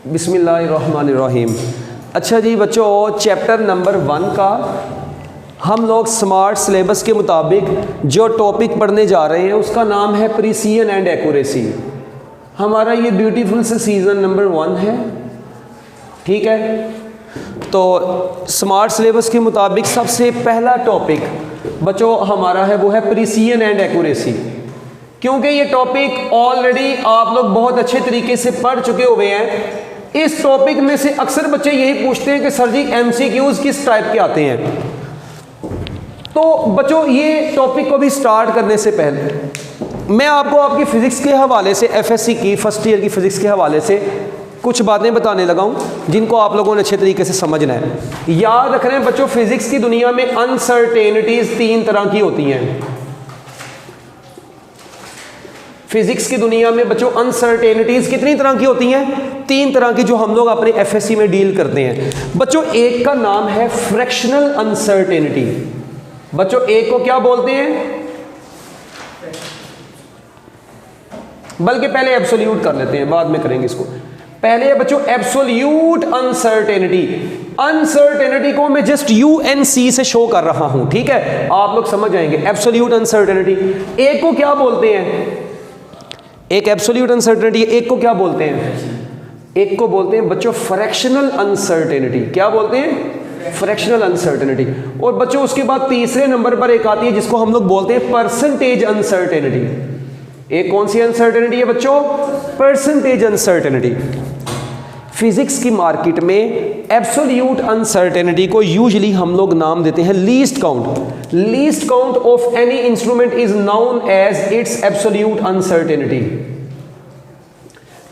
बिस्मिल्लाहिर्रहमानिर्रहीम। अच्छा जी बच्चों, चैप्टर नंबर 1 का हम लोग स्मार्ट सिलेबस के मुताबिक जो टॉपिक पढ़ने जा रहे हैं उसका नाम है प्रिसीजन एंड एक्यूरेसी। हमारा ये ब्यूटीफुल से सीज़न नंबर 1 है, ठीक है। तो स्मार्ट सिलेबस के मुताबिक सबसे पहला टॉपिक बच्चों हमारा है वो है प्रिसीजन एंड एक्यूरेसी, क्योंकि ये टॉपिक ऑलरेडी आप लोग बहुत अच्छे तरीके से पढ़ चुके हुए हैं। इस टॉपिक में से अक्सर बच्चे यही पूछते हैं कि सर जी एमसीक्यूज किस टाइप के आते हैं। तो बच्चों ये टॉपिक को भी स्टार्ट करने से पहले मैं आपको आपकी फिजिक्स के हवाले से, एफएससी की फर्स्ट ईयर की फिजिक्स के हवाले से कुछ बातें बताने लगा हूं जिनको आप लोगों ने अच्छे तरीके से समझना है। याद रख रहे हैं बच्चों, फिजिक्स की दुनिया में अनसर्टेनिटीज 3 तरह की होती हैं। फिजिक्स की दुनिया में बच्चों अनसर्टेनिटीज कितनी तरह की होती हैं? 3 तरह की, जो हम लोग अपने एफएससी में डील करते हैं। बच्चों एक का नाम है फ्रैक्शनल अनसर्टेनिटी। बच्चों एक को क्या बोलते हैं? बल्कि पहले एब्सोल्यूट कर लेते हैं, बाद में करेंगे इसको। पहले बच्चों एब्सोल्यूट अनसर्टेनिटी। अनसर्टेनिटी को मैं जस्ट यूएनसी से शो कर रहा हूं, ठीक है, आप लोग समझ जाएंगे। Absolute uncertainty. एक को क्या बोलते हैं? एक एब्सोल्यूट अनसर्टेनिटी, एक को क्या बोलते हैं? एक को बोलते हैं बच्चों फ्रैक्शनल अनसर्टेनिटी। क्या बोलते हैं? Fractional uncertainty. और बच्चों उसके बाद तीसरे नंबर पर एक आती है जिसको हम लोग बोलते हैं परसेंटेज अनसर्टेनिटी। एक कौन सी अनसर्टेनिटी है बच्चों? Percentage uncertainty. फिजिक्स की मार्केट में एब्सोल्यूट अनसर्टेनिटी को यूजुअली हम लोग नाम देते हैं least count. Least count of any instrument is known as its absolute uncertainty.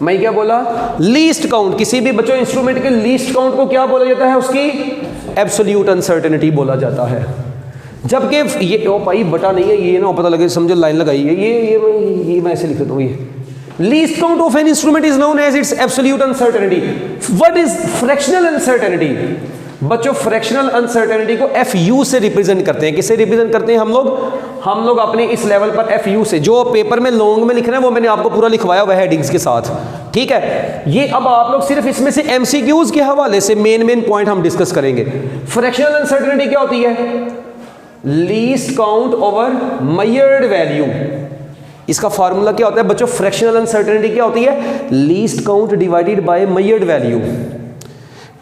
मैं क्या बोला? Least count. किसी भी बच्चों इंस्ट्रूमेंट के लीस्ट काउंट को क्या बोला जाता है? उसकी एब्सोल्यूट अनसर्टेनिटी बोला जाता है। जबकि ये ओ भाई बटा नहीं है, ये ना पता लगे, समझो लाइन लगाई है, ये मैं ऐसे लिख देता हूं। ये least count of an instrument is known as its absolute uncertainty. What is fractional uncertainty? बच्चों फ्रैक्शनल अनसर्टेनिटी को FU से रिप्रेजेंट करते हैं। किससे रिप्रेजेंट करते हैं हम लोग अपने इस लेवल पर FU से। जो पेपर में लॉन्ग में लिखना है वो मैंने आपको पूरा लिखवाया हुआ है हेडिंग्स के साथ, ठीक है। ये अब आप लोग सिर्फ इसमें से MCQs के हवाले से मेन पॉइंट हम डिस्कस करेंगे। फ्रैक्शनल अनसर्टेनिटी क्या होती है? Least count over measured value. इसका फार्मूला क्या होता है बच्चों? फ्रैक्शनल अनसर्टेनिटी क्या होती है? Least count divided by measured value.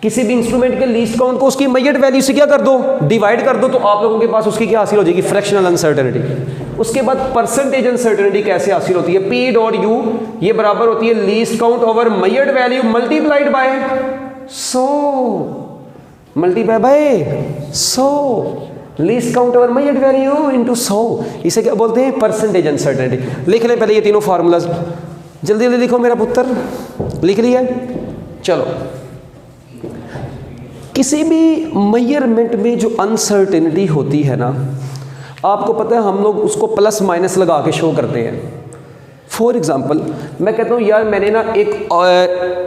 किसी भी इंस्ट्रूमेंट के लीस्ट काउंट को उसकी मेजर्ड वैल्यू से क्या कर दो? डिवाइड कर दो, तो आप लोगों के पास उसकी क्या हासिल हो जाएगी? Fractional uncertainty. उसके बाद परसेंटेज अनसर्टेनिटी कैसे हासिल होती है? P डॉट U ये बराबर होती है least count over measured value multiplied by 100। Multiply by 100। Least count over measured value into 100। इसे क्या बोलते हैं? Percentage uncertainty. लिख लें पहले ये तीनों फार्मूलाज, जल्दी जल्दी लिखो मेरा पुत्र। लिख लिया? चलो, किसी भी मेजरमेंट में जो अनसर्टेनिटी होती है ना, आपको पता है हम लोग उसको प्लस माइनस लगा के शो करते हैं। फॉर एग्जाम्पल मैं कहता हूँ यार मैंने ना एक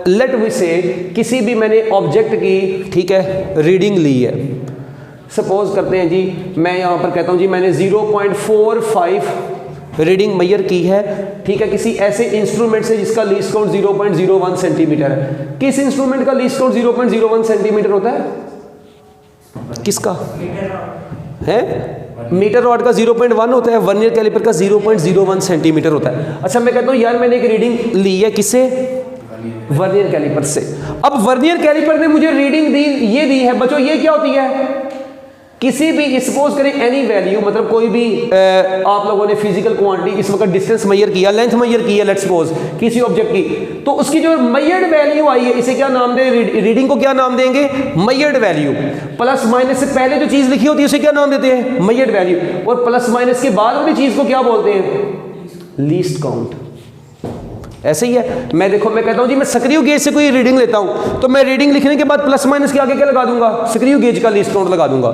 लेट वी से किसी भी मैंने ऑब्जेक्ट की, ठीक है, रीडिंग ली है। सपोज करते हैं जी, मैं यहाँ पर कहता हूँ जी मैंने 0.45 रीडिंग मेजर की है, ठीक है, किसी ऐसे इंस्ट्रूमेंट से जिसका लीस्ट काउंट 0.01 सेंटीमीटर है। किस इंस्ट्रूमेंट का लीस्ट काउंट 0.01 सेंटीमीटर होता है? किसका है? मीटर रॉड का 0.1 होता है, वर्नियर कैलिपर का 0.01 सेंटीमीटर होता है। अच्छा मैं कहता हूँ यार मैंने एक रीडिंग ली है, किससे? वर्नियर कैलिपर से। अब वर्नियर कैलिपर ने मुझे रीडिंग दी, ये दी है बच्चों, ये क्या होती है? किसी भी सपोज करें एनी वैल्यू, मतलब कोई भी आप लोगों ने फिजिकल क्वांटिटी इस वक्त डिस्टेंस मेजर किया, लेंथ मेजर की है, लेट्स सपोज किसी ऑब्जेक्ट की, तो उसकी जो मेजर्ड वैल्यू आई है इसे क्या नाम दें? रीडिंग को क्या नाम देंगे? Measured value. प्लस माइनस से पहले जो चीज लिखी होती है उसे क्या नाम देते हैं? Measured value. और प्लस माइनस के बाद वाली चीज को क्या बोलते हैं? Least count. ऐसे ही है। मैं देखो मैं कहता हूं जी मैं सक्रिय गेज से कोई रीडिंग लेता हूं, तो मैं रीडिंग लिखने के बाद प्लस माइनस के आगे क्या लगा दूंगा? सक्रिय गेज का लीस्ट काउंट लगा दूंगा।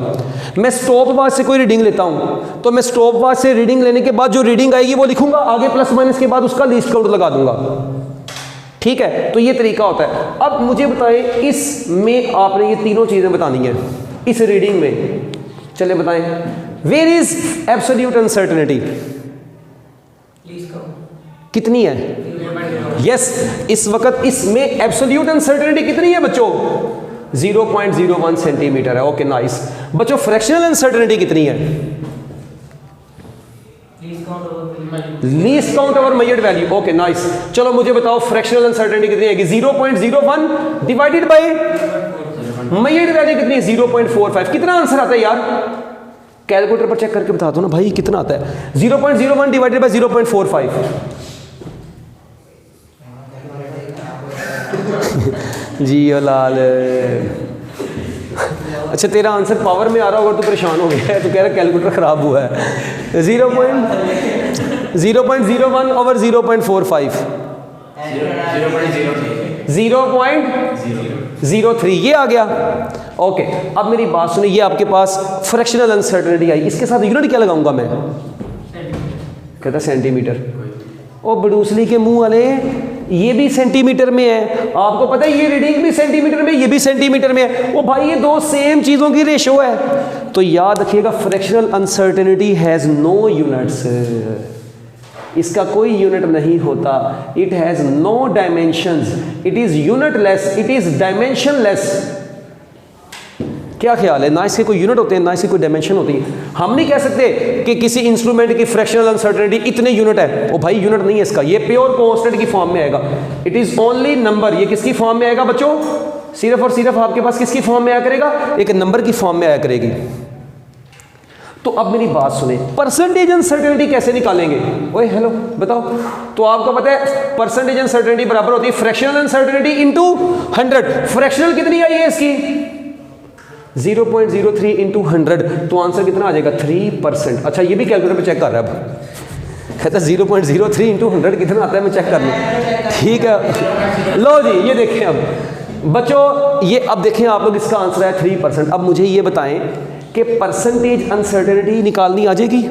मैं स्टॉप वॉच से कोई रीडिंग लेता हूं, तो मैं स्टॉप वॉच से रीडिंग लेने के बाद जो रीडिंग आएगी वो लिखूंगा, आगे प्लस माइनस के बाद उसका लीस्ट काउंट लगा दूंगा, ठीक है। तो ये तरीका होता है। अब मुझे बताएं इसमें आपने ये तीनों चीजें बतानी है इस रीडिंग में। चले बताएं, वेयर इज एब्सोल्यूट अनसर्टेनिटी? कितनी है? यस, इस वक्त इसमें एब्सोल्यूट अनसर्टेनिटी कितनी है बच्चों? 0.01 सेंटीमीटर है। Okay nice. बच्चों फ्रैक्शनल अनसर्टेनिटी कितनी है? Least count over measured value. Okay nice. चलो मुझे बताओ फ्रैक्शनल अनसर्टेनिटी कितनी है? 0.01 डिवाइडेड बाय मेजर्ड वैल्यू कितनी है? 0.45। कितना आंसर आता है यार? कैलकुलेटर पर चेक करके बता दो ना भाई कितना आता है। 0.01 डिवाइडेड बाय 0.45। जी लाल। अच्छा तेरा आंसर पावर में आ रहा होगा तो परेशान हो गया है, तो कह रहा कैलकुलेटर खराब हुआ है। 0.01 ओवर 0.45 0.03 ये आ गया। ओके अब मेरी बात सुनिए, ये आपके पास फ्रैक्शनल अनसर्टेनिटी आई, इसके साथ यूनिट क्या लगाऊंगा मैं? कहता सेंटीमीटर। ओ बड़ूसली के मुंह वाले, ये भी सेंटीमीटर में है, आपको पता है ये रीडिंग भी सेंटीमीटर में, ये भी सेंटीमीटर में है। ओ भाई ये दो सेम चीजों की रेशो है। तो याद रखिएगा fractional uncertainty has no units, इसका कोई यूनिट नहीं होता। It has no dimensions, it is unitless, it is dimensionless. क्या ख्याल है? ना इसके कोई यूनिट होते हैं ना इसकी कोई डायमेंशन होती है। हम नहीं कह सकते कि किसी इंस्ट्रूमेंट की फ्रैक्शनल अनसर्टेनिटी इतने यूनिट है। ओ भाई यूनिट नहीं है इसका, ये प्योर कांस्टेंट की फॉर्म में आएगा। It is only number. ये किसकी फॉर्म में आएगा बच्चों? सिर्फ और सिर्फ आपके पास किसकी फॉर्म में आया करेगा? एक नंबर की फॉर्म में आया करेगी। तो अब मेरी बात सुने, परसेंटेज अनसर्टेनिटी कैसे निकालेंगे? ओए हेलो बताओ। तो आपको पता है परसेंटेज अनसर्टेनिटी बराबर होती है फ्रैक्शनल अनसर्टेनिटी इनटू 100। फ्रैक्शनल कितनी आई है इसकी? 0.03 इंटू 100। तो आंसर कितना आ जाएगा? 3%। अच्छा ये भी कैलकुलेटर पे चेक कर रहा है। अब कहता है 0.03 इंटू 100 कितना आता है, मैं चेक कर लूँ। ठीक है लो जी, ये देखें अब बच्चों, ये अब देखें आप लोग, इसका आंसर है 3%। अब मुझे ये बताएं कि परसेंटेज अनसर्टेनिटी निकालनी आ जाएगी,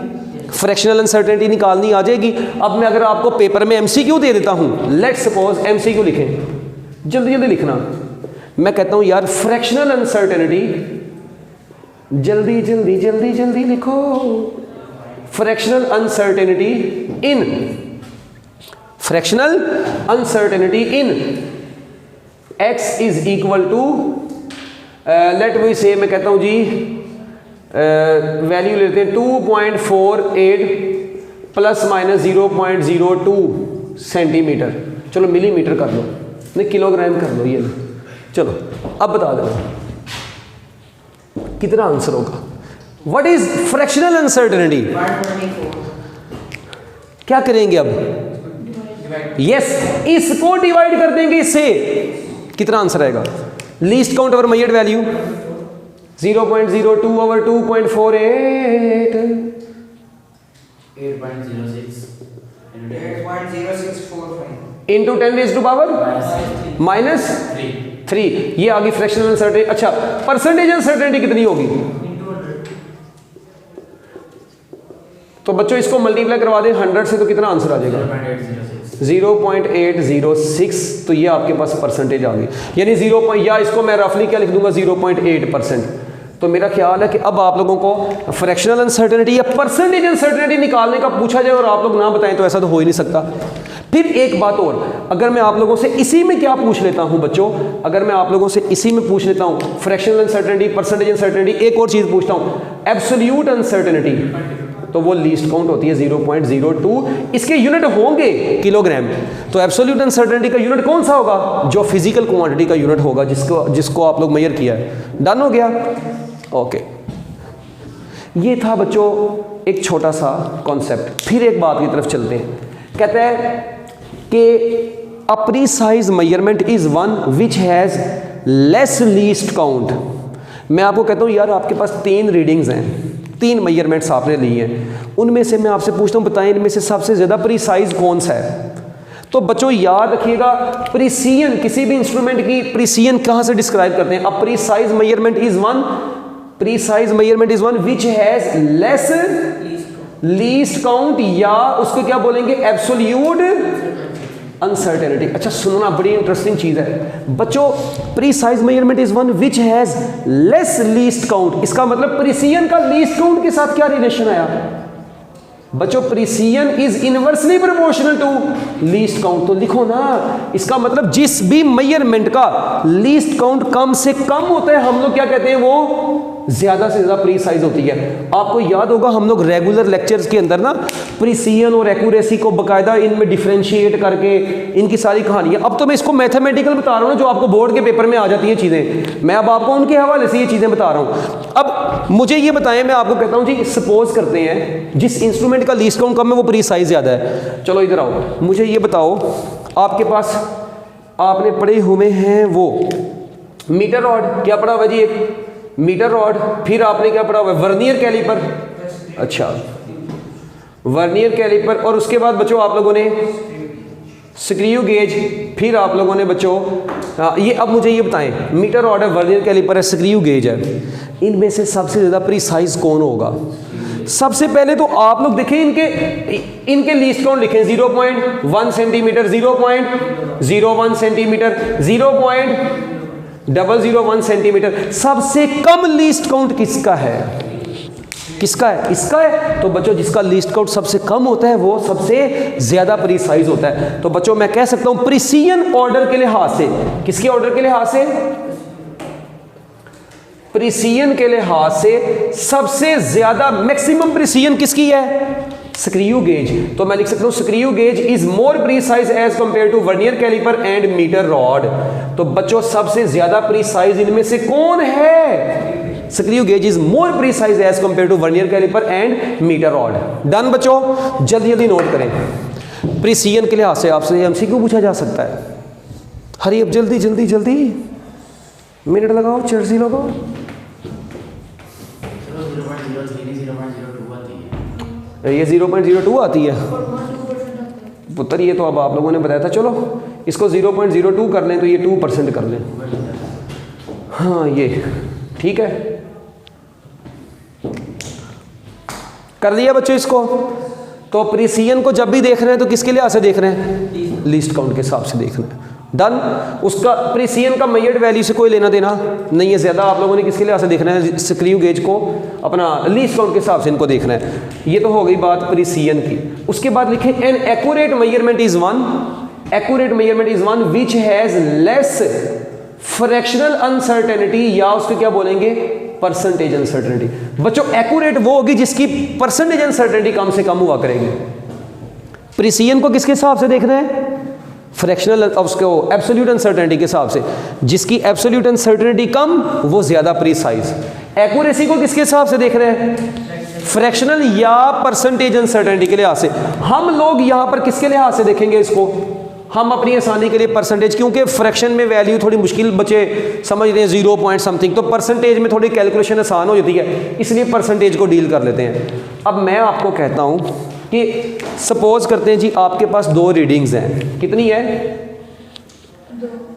फ्रैक्शनल अनसर्टेनिटी निकालनी आ जाएगी। अब मैं अगर आपको पेपर में एमसीक्यू दे देता हूं, लेट्स सपोज एमसीक्यू लिखें, जल्दी जल्दी लिखना। मैं कहता हूं यार फ्रैक्शनल अनसर्टेनिटी, जल्दी जल्दी जल्दी जल्दी लिखो। Fractional uncertainty in, fractional uncertainty in x is equal to let me say, मैं कहता हूं जी वैल्यू लेते हैं 2.48 प्लस माइनस 0.02 सेंटीमीटर। चलो मिलीमीटर कर लो, नहीं किलोग्राम कर लो। ये चलो अब बता दो कितना आंसर होगा। What is fractional uncertainty? क्या करेंगे अब? यस, इसको डिवाइड कर देंगे इससे। कितना आंसर आएगा? Least count over measured value 0.02 over 2.48 into 10 raise to power -3। ये आ गई फ्रैक्शनल अनसर्टेनिटी। अच्छा परसेंटेज अनसर्टेनिटी कितनी होगी? तो बच्चों इसको मल्टीप्लाई करवा दें 100 से, तो कितना आंसर आ जाएगा? 0.806। तो ये आपके पास परसेंटेज आ गई, यानी 0. या इसको मैं रफली क्या लिख दूंगा? 0.8%। तो मेरा ख्याल है कि अब आप लोगों को फ्रैक्शनल अनसर्टेनिटी या परसेंटेज अनसर्टेनिटी निकालने का पूछा जाए और आप लोग ना बताएं तो ऐसा तो हो ही नहीं सकता। फिर एक बात और, अगर मैं आप लोगों से इसी में क्या पूछ लेता हूं बच्चों, अगर मैं आप लोगों से इसी में पूछ लेता हूं फ्रैक्शनल अनसर्टेनिटी, परसेंटेज अनसर्टेनिटी, एक और चीज पूछता हूं एब्सोल्यूट अनसर्टेनिटी, तो वो लीस्ट काउंट होती है 0.02। इसके यूनिट होंगे किलोग्राम। तो एब्सोल्यूट अनसर्टेनिटी का यूनिट कौन सा होगा? जो फिजिकल क्वांटिटी का यूनिट होगा, जिसको आप लोग मेजर किया है। डन हो गया? ओके, ये था बच्चों एक छोटा सा कॉन्सेप्ट। फिर एक बात की तरफ चलते हैं। कहता है कि a precise measurement is one which has less least count. मैं आपको कहता हूँ यार आपके पास 3 रीडिंग्स हैं, 3 मेजरमेंट्स आपने ली हैं, उनमें से मैं आपसे पूछता हूँ बताएं इनमें से सबसे ज़्यादा प्रीसाइज कौन सा है? तो बच्चों याद रखिएगा प्रीसीजन, किसी भी इंस्ट्रूमेंट की प्रीसीजन कहाँ से डिस्क्राइब करते हैं? A precise measurement is one, precise measurement is one which has less least count, या उसको क्या बोलेंगे? Absolute uncertainty. अच्छा सुनना, बड़ी इंटरेस्टिंग चीज है बच्चों। Precise measurement is one which has less least count, इसका मतलब प्रीसीजन का लीस्ट काउंट के साथ क्या रिलेशन आया? बच्चों precision is inversely proportional to least count. तो लिखो ना, इसका मतलब जिस भी मेजरमेंट का लीस्ट काउंट कम से कम होता है हम लोग क्या कहते हैं, वो ज्यादा से ज्यादा प्रीसाइज होती है। आपको याद होगा हम लोग रेगुलर लेक्चर्स के अंदर ना प्रिसिजन और एक्यूरेसी को बकायदा इनमें डिफरेंशिएट करके इनकी सारी कहानियां, अब तो मैं इसको मैथमेटिकल बता रहा हूँ जो आपको बोर्ड के पेपर में आ जाती है चीजें, मैं अब आपको उनके हवाले से ये चीजें बता रहा हूँ। अब मुझे ये बताएं, मैं आपको कहता हूँ जी सपोज करते हैं जिस इंस्ट्रूमेंट का लीस्ट काउंट कम है वो प्रीसाइज ज्यादा है। चलो इधर आओ, मुझे ये बताओ, आपके पास आपने पढ़े हुए हैं वो मीटर रॉड, क्या पढ़ा हुआ जी, एक मीटर रॉड, फिर आपने क्या पढ़ा हुआ है, वर्नियर कैलिपर, अच्छा वर्नियर कैलिपर, और उसके बाद बच्चों आप लोगों ने स्क्रू गेज, फिर आप लोगों ने बच्चों ये, अब मुझे ये बताएं मीटर रॉड है, वर्नियर कैलिपर है, स्क्रू गेज है, इनमें से सबसे ज़्यादा प्रीसाइज कौन होगा? सबसे पहले तो आप लोग देखें इनके लीस्ट काउंट लिखें, 0.1 सेंटीमीटर, 0.01 सेंटीमीटर, 0.001 सेंटीमीटर। सबसे कम लीस्ट काउंट किसका है? किसका है? इसका है। तो बच्चों जिसका लीस्ट काउंट सबसे कम होता है वो सबसे ज्यादा प्रीसाइज होता है। तो बच्चों मैं कह सकता हूं प्रिसिजन ऑर्डर के लिहाज से, किसके ऑर्डर के लिहाज से? प्रिसिजन के लिहाज से सबसे ज्यादा मैक्सिमम प्रिसिजन किसकी है? Screw gauge. तो मैं लिख सकता हूं screw gauge is more precise as compare to vernier calliper and metre rod. तो बच्चों सबसे ज्यादा प्रीसाइज इनमें से कौन है? Screw gauge is more precise as compare to vernier calliper and metre rod. Done बच्चों, जल्दी जल्दी नोट करें। प्रिसिजन के लिहाज से आपसे एमसीक्यू पूछा जा सकता है। हरी अब जल्दी जल्दी जल्दी, मिनट लगाओ, चर्जी लगाओ। ये 0.02 आती है पुत्र, ये तो अब आप लोगों ने बताया था। चलो इसको 0.02 कर लें तो ये 2% कर लें। हाँ ये ठीक है, कर लिया बच्चों इसको। तो प्रिसिजन को जब भी देख रहे हैं तो किसके लिहाज से देख रहे हैं? लीस्ट काउंट के हिसाब से देख रहे हैं। डन। उसका प्रिसिजन का मेजर्ड वैल्यू से कोई लेना देना नहीं है ज़्यादा। आप लोगों ने किसके लिहाज से देखना है? स्क्रू गेज को अपना लीस्ट काउंट के हिसाब से इनको देखना है। ये तो हो गई बात प्रिसिजन की। उसके बाद लिखें an accurate measurement is one, accurate measurement is one which has less fractional uncertainty, या उसको क्या बोलेंगे? Percentage uncertainty. बच्चों एक्यूरेट वो होगी जिसकी परसेंटेज अनसर्टेनिटी कम से कम हुआ करेगी। प्रिसिजन को किसके हिसाब से देखना है? फ्रैक्शनल, उसको एब्सोल्यूट अनसर्टेनिटी के हिसाब से। जिसकी एब्सोल्यूट अनसर्टेनिटी कम वो ज्यादा प्रीसाइज। एक्यूरेसी को किसके हिसाब से देख रहे हैं? फ्रैक्शनल या परसेंटेज अनसर्टेनिटी के लिहाज से। हम लोग यहां पर किसके लिहाज से देखेंगे इसको? हम अपनी आसानी के लिए परसेंटेज, क्योंकि फ्रैक्शन में वैल्यू थोड़ी मुश्किल बच्चे समझ रहे हैं 0 पॉइंट समथिंग, तो परसेंटेज में थोड़ी कैलकुलेशन आसान हो जाती है, इसलिए परसेंटेज को डील कर लेते हैं। अब मैं आपको कहता हूं कि सपोज करते हैं जी आपके पास दो रीडिंग्स हैं, कितनी है?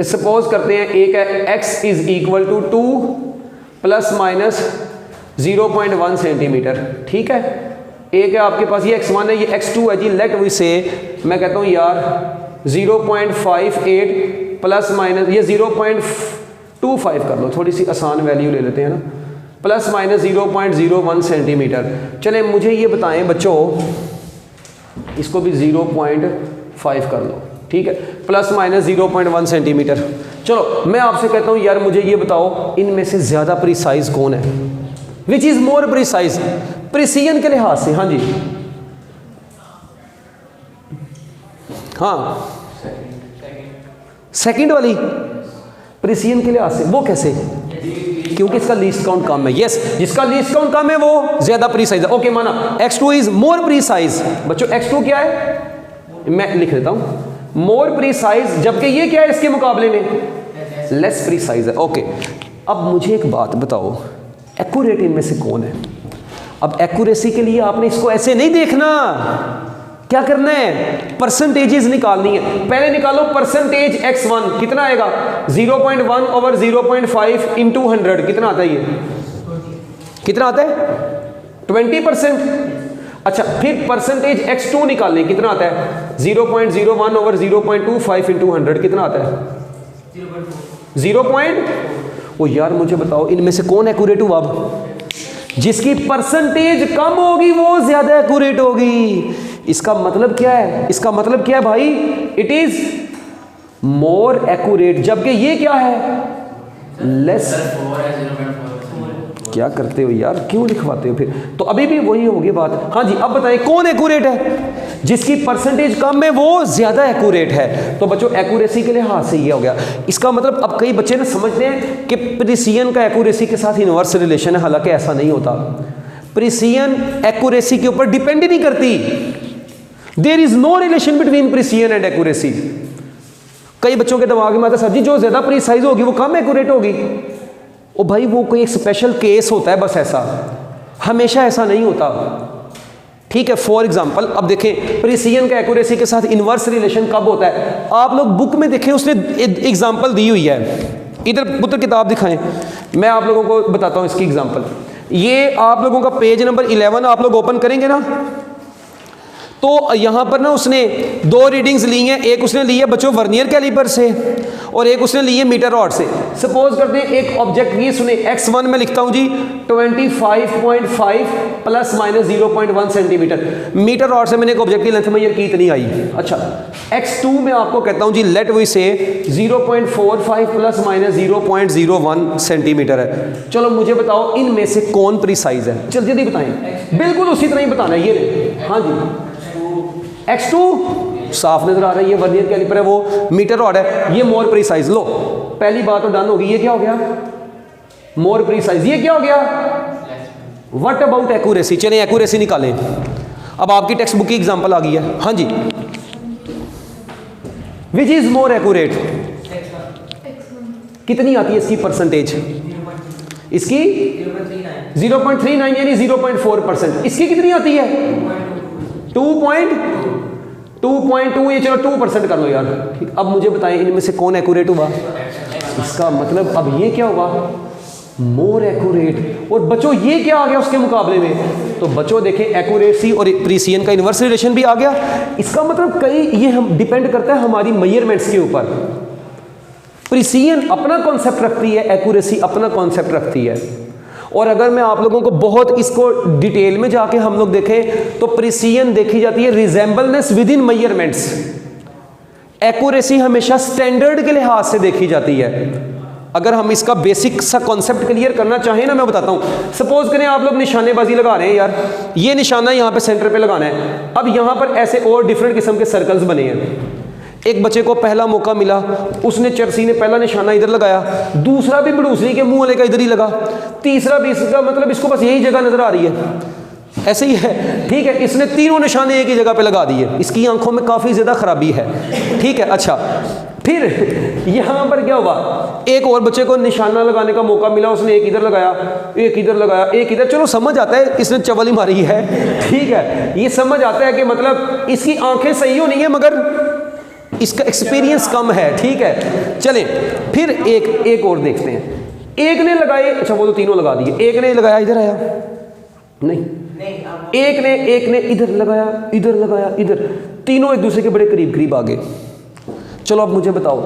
सपोज करते हैं एक है x is equal to 2 ± 0.1 centimetre, ठीक है। एक है आपके पास ये x1 है, ये x2 है जी। लेट वी से, मैं कहता हूं यार 0.58 प्लस माइनस ये 0.25 कर लो, थोड़ी सी आसान वैल्यू ले लेते हैं ना, प्लस माइनस 0.01 सेंटीमीटर। चले मुझे ये बताएं बच्चों, इसको भी 0.5 कर लो, ठीक है, प्लस माइनस 0.1 सेंटीमीटर। चलो मैं आपसे कहता हूं यार मुझे ये बताओ इनमें से ज्यादा प्रिसाइज कौन है? Which is more precise precision के लिहाज से? हाँ जी, हाँ सेकंड वाली प्रिसिजन के लिहाज से। वो कैसे? क्योंकि इसका लीस्ट काउंट कम है। यस, जिसका लीस्ट काउंट कम है वो ज्यादा प्रीसाइज है। ओके माना x2 इज मोर प्रीसाइज। बच्चों x2 क्या है? मैं लिख देता हूं मोर प्रीसाइज, जबकि ये क्या है इसके मुकाबले में? लेस प्रीसाइज है। ओके, अब मुझे एक बात बताओ, एक्यूरेट इनमें से कौन है? अब एक्यूरेसी के लिए आपने इसको ऐसे नहीं देखना, क्या करना है? परसेंटेजेस निकालनी है। पहले निकालो परसेंटेज x1 कितना आएगा? 0.1 ओवर 0.5 इंटू 100 कितना आता है? ये कितना आता है? 20%। अच्छा, फिर परसेंटेज x2 निकालने कितना आता है? 0.01 ओवर 0.25 इंटू 100 कितना आता है? 0. ओ यार मुझे बताओ इनमें से कौन एक्यूरेट हुआ? अब जिसकी परसेंटेज कम होगी वो ज्यादा एक्यूरेट होगी। इसका मतलब क्या है? इसका मतलब क्या है भाई? इट इज मोर एक्यूरेट, जबकि ये क्या है? लेस। क्या करते हो यार, क्यों लिखवाते हो फिर? तो अभी भी वही होगी बात। हाँ जी, अब बताएं कौन एक्यूरेट है? जिसकी परसेंटेज कम है वो ज्यादा एक्यूरेट है। तो बच्चों एक्यूरेसी के लिए हाथ से ये हो गया। इसका मतलब अब कई बच्चे ना समझते हैं कि प्रिसिजन का एक्यूरेसी के साथ इनवर्स रिलेशन है, हालांकि ऐसा नहीं होता। प्रिसिजन एक्यूरेसी के ऊपर डिपेंड ही नहीं करती। There is no relation between precision and accuracy. कई बच्चों के दिमाग में आता है सर जी जो ज्यादा प्रिसाइज होगी वो कम एक्यूरेट होगी। ओ भाई वो कोई एक स्पेशल केस होता है बस, ऐसा हमेशा ऐसा नहीं होता। ठीक है, फॉर एग्जांपल अब देखें प्रिसिजन का एक्यूरेसी के साथ इनवर्स रिलेशन कब होता है? आप लोग बुक में देखें, उसने एग्जांपल दी हुई है। इधर पुत्र किताब दिखाएं, मैं आप लोगों को बताता हूं इसकी एग्जांपल। ये आप लोगों का पेज नंबर 11 आप लोग ओपन करेंगे ना, तो यहां पर ना उसने दो रीडिंग्स ली हैं। एक उसने ली है बच्चों वर्नियर कैलिपर से और एक उसने ली है मीटर रॉड से। सपोज करते हैं एक ऑब्जेक्ट ये सुने x1 में लिखता हूं जी 25.5 plus minus 0.1 centimetre. Metre rod से मैंने एक ऑब्जेक्ट की लेंथ मेजर की, इतनी आई। अच्छा, x2 में आपको कहता हूं जी लेट वी से 0.45 प्लस माइनस 0.01 सेंटीमीटर है। चलो मुझे बताओ इनमें से कौन प्रिसाइज है? चल जल्दी बताएं। बिल्कुल उसी तरह ही बताना है। ये हाँ जी x2 साफ नजर आ रहा है, ये वर्नियर कैलिपर है, वो मीटर रॉड है, ये मोर प्रिसाइज। लो पहली बात तो डन होगी। ये क्या हो गया? More precise. ये क्या हो गया? What about accuracy? चलिए एक्यूरेसी निकालें। अब आपकी टेक्स्ट बुक की एग्जांपल आ गई है। हाँ जी, विच इज मोर एक्यूरेट? कितनी आती है इसकी परसेंटेज? इसकी 0.39 यानी 0.4%। इसकी कितनी आती है? 2.2, ये चलो 2% कर लो यार। ठीक, अब मुझे बताएं इनमें से कौन एक्यूरेट हुआ? इसका मतलब अब ये क्या हुआ? More accurate. और बच्चों ये क्या आ गया उसके मुकाबले में? तो बच्चों देखें एक्यूरेसी और प्रिसिजन का इनवर्स रिलेशन भी आ गया। इसका मतलब कई ये हम डिपेंड करता है हमारी मेजरमेंट्स के ऊपर। प्रिसिजन अपना कॉन्सेप्ट रखती है, एक्यूरेसी अपना कॉन्सेप्ट रखती है। और अगर मैं आप लोगों को बहुत इसको डिटेल में जाके हम लोग देखें तो प्रिसिजन देखी जाती है रिजेंबलनेस विद इन मेजरमेंट्स। एक्यूरेसी हमेशा स्टैंडर्ड के लिहाज से देखी जाती है। अगर हम इसका बेसिक सा कॉन्सेप्ट क्लियर करना चाहें ना, मैं बताता हूं। सपोज करें आप लोग निशानेबाजी लगा रहे हैं यार, ये निशाना यहां पे सेंटर पे लगाना है। अब यहां पर ऐसे और डिफरेंट किस्म के सर्कल्स बने हैं। एक बच्चे को पहला मौका मिला, उसने चरसी ने पहला निशाना इधर लगाया, दूसरा भी बड़ूसनी के मुंह वाले का इधर ही लगा, तीसरा भी इसका मतलब इसको बस यही जगह नजर आ रही है, ऐसे ही है। ठीक है, इसने तीनों निशाने एक ही जगह पे लगा दिए। इसकी आंखों में काफ़ी ज़्यादा खराबी है। ठीक है, अच्छा फिर यहाँ पर क्या हुआ? एक और बच्चे को निशाना लगाने का मौका मिला, उसने एक इधर लगाया, एक इधर लगाया, एक इधर। चलो समझ आता है इसने चवली मारी है। ठीक है, ये समझ आता है कि मतलब इसकी आंखें सही हो नहीं है मगर इसका एक्सपीरियंस कम है। ठीक है, चलें फिर एक और देखते हैं। एक ने लगाए, अच्छा वो तो तीनों लगा दिए। एक ने लगाया इधर आया नहीं, एक ने इधर लगाया, इधर लगाया, इधर, तीनों एक दूसरे के बड़े करीब करीब आ गए। चलो अब मुझे बताओ,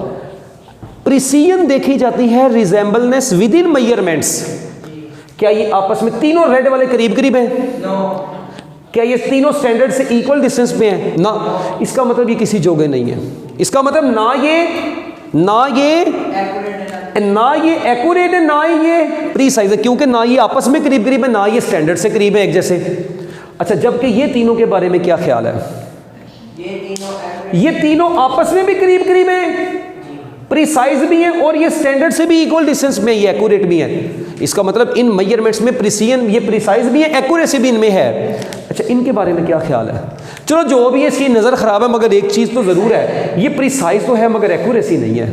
प्रिसिजन देखी जाती है रिजेंबलनेस विद इन मेजरमेंट्स। क्या ये आपस में तीनों रेड वाले करीब करीब हैं? क्या ये तीनों स्टैंडर्ड से इक्वल डिस्टेंस पे हैं? ना। इसका मतलब ये किसी जोगे नहीं है। इसका मतलब ना ये एक्यूरेट है, ना ये प्रीसाइज है, क्योंकि ना ये आपस में करीब करीब है, ना ये स्टैंडर्ड से करीब है एक जैसे। अच्छा, जबकि ये तीनों के बारे में क्या ख्याल है? ये तीनों आपस में भी करीब करीब हैं, प्रीसाइज भी हैं और ये स्टैंडर्ड से भी इक्वल डिस्टेंस में, ये एक्यूरेट भी हैं। इसका मतलब इन मेजरमेंट्स में प्रिसिजन, ये प्रीसाइज भी है, एक्यूरेसी भी इनमें है। अच्छा, इनके बारे में क्या ख्याल है? चलो जो भी है, इसकी नज़र ख़राब है मगर एक चीज़ तो ज़रूर है, ये प्रीसाइज तो है मगर एक्यूरेसी नहीं है।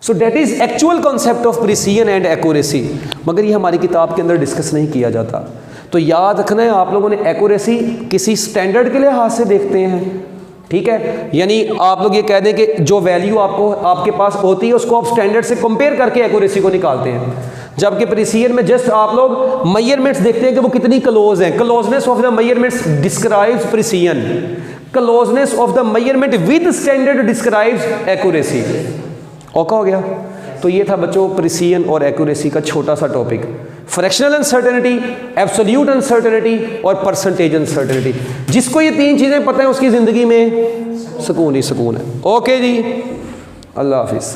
So that is actual concept of precision and accuracy, मगर ये हमारी किताब के अंदर डिस्कस नहीं किया जाता। तो याद रखना है आप लोगों ने, एक्यूरेसी किसी स्टैंडर्ड के लिहाज से देखते हैं। ठीक है, यानी आप लोग ये कह दें कि जो वैल्यू आपके पास होती है उसको आप स्टैंडर्ड से कंपेयर करके एक्यूरेसी को निकालते हैं, जबकि प्रिसिजन में जस्ट आप लोग मेजरमेंट्स देखते हैं कि वो कितनी क्लोज हैं। Closeness of the measurements describes precision, closeness of the measurement with standard describes accuracy. Okay हो गया? तो ये था बच्चों प्रिसिजन और एक्यूरेसी का छोटा सा topic. Fractional uncertainty, absolute uncertainty और परसेंटेज अनसर्टेनिटी। जिसको ये तीन चीज़ें पता है उसकी ज़िंदगी में सुकून ही सुकून है। ओके जी, अल्लाह हाफिज़।